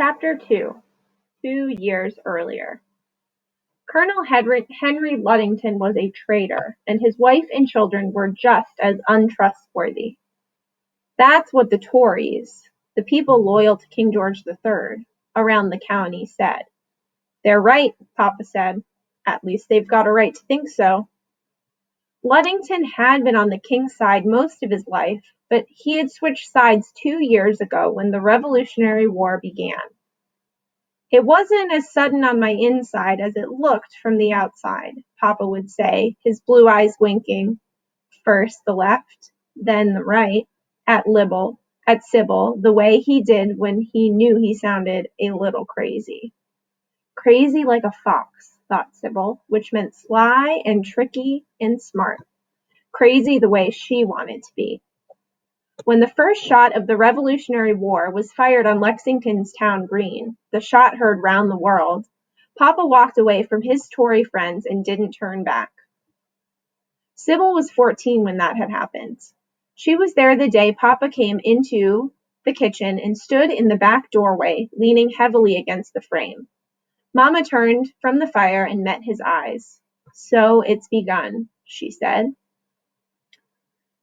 Chapter 2. 2 years earlier. Colonel Henry Luddington was a traitor, and his wife and children were just as untrustworthy. That's what the Tories, the people loyal to King George III, around the county said. They're right, Papa said. At least they've got a right to think so. Luddington had been on the king's side most of his life, but he had switched sides 2 years ago when the Revolutionary War began. It wasn't as sudden on my inside as it looked from the outside, Papa would say, his blue eyes winking, first the left, then the right, at Sybil, the way he did when he knew he sounded a little crazy. Crazy like a fox, thought Sybil, which meant sly and tricky and smart. Crazy the way she wanted to be. When the first shot of the Revolutionary War was fired on Lexington's town green, the shot heard round the world, Papa walked away from his Tory friends and didn't turn back. Sybil was 14 when that had happened. She was there the day Papa came into the kitchen and stood in the back doorway, leaning heavily against the frame. Mama turned from the fire and met his eyes. "So it's begun," she said.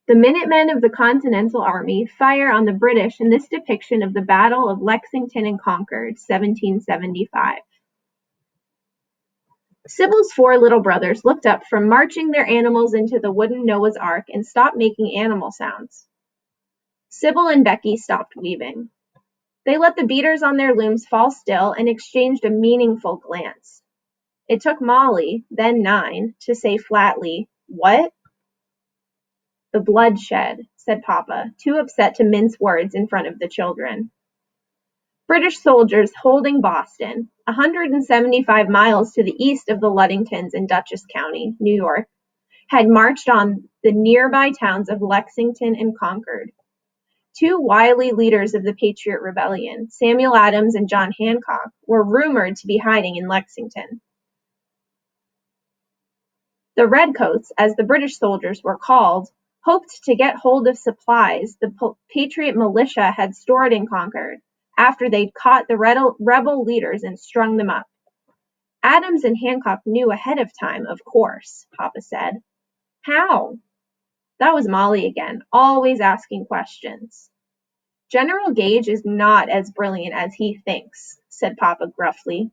The Minutemen of the Continental Army fire on the British in this depiction of the Battle of Lexington and Concord, 1775. Sybil's 4 little brothers looked up from marching their animals into the wooden Noah's Ark and stopped making animal sounds. Sybil and Becky stopped weaving. They let the beaters on their looms fall still and exchanged a meaningful glance. It took Molly, then 9, to say flatly, "What?" "The bloodshed," said Papa, too upset to mince words in front of the children. British soldiers holding Boston, 175 miles to the east of the Luddingtons in Dutchess County, New York, had marched on the nearby towns of Lexington and Concord. 2 wily leaders of the Patriot Rebellion, Samuel Adams and John Hancock, were rumored to be hiding in Lexington. The Redcoats, as the British soldiers were called, hoped to get hold of supplies the Patriot militia had stored in Concord after they'd caught the rebel leaders and strung them up. Adams and Hancock knew ahead of time, of course, Papa said. How? That was Molly again, always asking questions. General Gage is not as brilliant as he thinks, said Papa gruffly.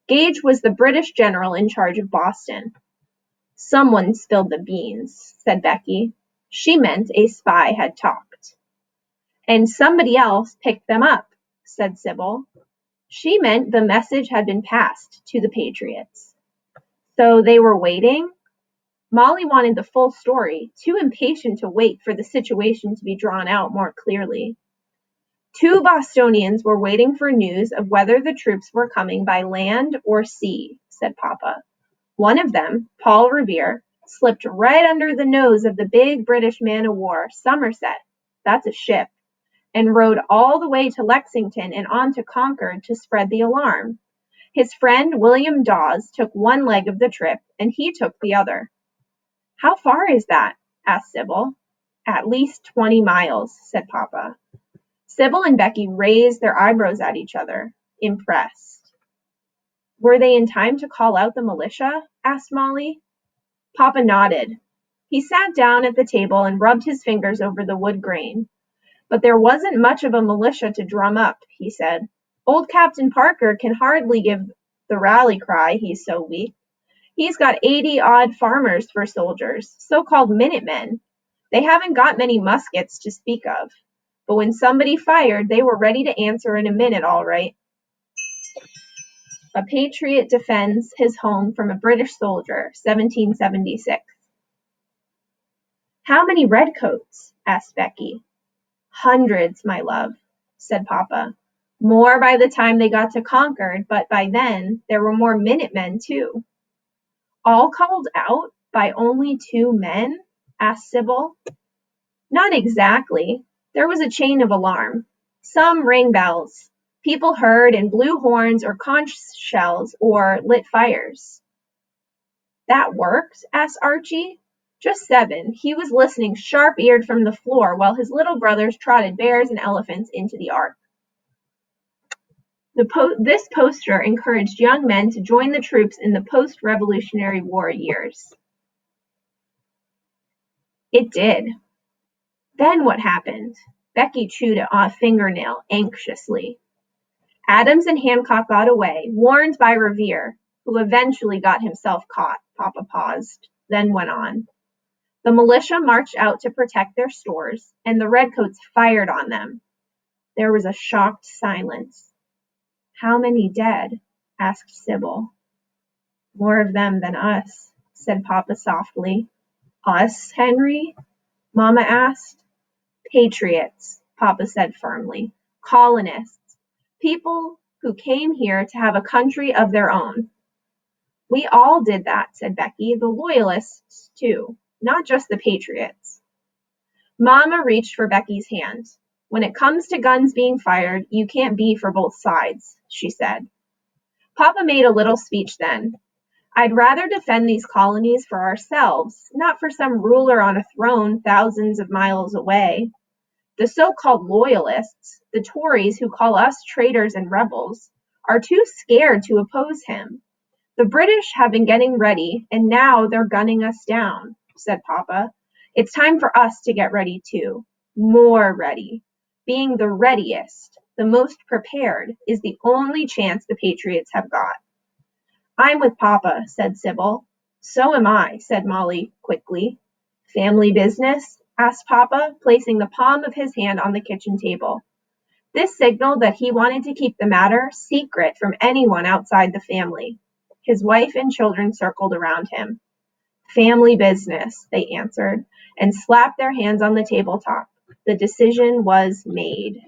Gage was the British general in charge of Boston. Someone spilled the beans, said Becky. She meant a spy had talked. And somebody else picked them up, said Sybil. She meant the message had been passed to the Patriots. So they were waiting? Molly wanted the full story, too impatient to wait for the situation to be drawn out more clearly. 2 Bostonians were waiting for news of whether the troops were coming by land or sea, said Papa. One of them, Paul Revere, slipped right under the nose of the big British man-of-war, Somerset, that's a ship, and rowed all the way to Lexington and on to Concord to spread the alarm. His friend William Dawes took one leg of the trip, and he took the other. How far is that? Asked Sybil. At least 20 miles, said Papa. Sybil and Becky raised their eyebrows at each other, impressed. Were they in time to call out the militia? Asked Molly. Papa nodded. He sat down at the table and rubbed his fingers over the wood grain. But there wasn't much of a militia to drum up, he said. Old Captain Parker can hardly give the rally cry, he's so weak. He's got 80-odd farmers for soldiers, so-called Minutemen. They haven't got many muskets to speak of. But when somebody fired, they were ready to answer in a minute, all right. A Patriot defends his home from a British soldier, 1776. How many redcoats? Asked Becky. Hundreds, my love, said Papa. More by the time they got to Concord, but by then there were more Minutemen, too. All called out by only 2 men? Asked Sybil. Not exactly. There was a chain of alarm. Some rang bells. People heard and blew horns or conch shells or lit fires. That worked? Asked Archie. Just 7. He was listening sharp-eared from the floor while his little brothers trotted bears and elephants into the ark. This poster encouraged young men to join the troops in the post-Revolutionary War years. It did. Then what happened? Becky chewed a fingernail anxiously. Adams and Hancock got away, warned by Revere, who eventually got himself caught. Papa paused, then went on. The militia marched out to protect their stores, and the redcoats fired on them. There was a shocked silence. How many dead? Asked Sybil. More of them than us, said Papa softly. Us, Henry? Mama asked. Patriots, Papa said firmly. Colonists. People who came here to have a country of their own. We all did that, said Becky. The Loyalists, too. Not just the Patriots. Mama reached for Becky's hand. When it comes to guns being fired, you can't be for both sides, she said. Papa made a little speech then. I'd rather defend these colonies for ourselves, not for some ruler on a throne thousands of miles away. The so-called Loyalists, the Tories who call us traitors and rebels, are too scared to oppose him. The British have been getting ready, and now they're gunning us down, said Papa. It's time for us to get ready too. More ready. Being the readiest, the most prepared, is the only chance the Patriots have got. I'm with Papa, said Sybil. So am I, said Molly quickly. Family business? Asked Papa, placing the palm of his hand on the kitchen table. This signaled that he wanted to keep the matter secret from anyone outside the family. His wife and children circled around him. Family business, they answered, and slapped their hands on the tabletop. The decision was made.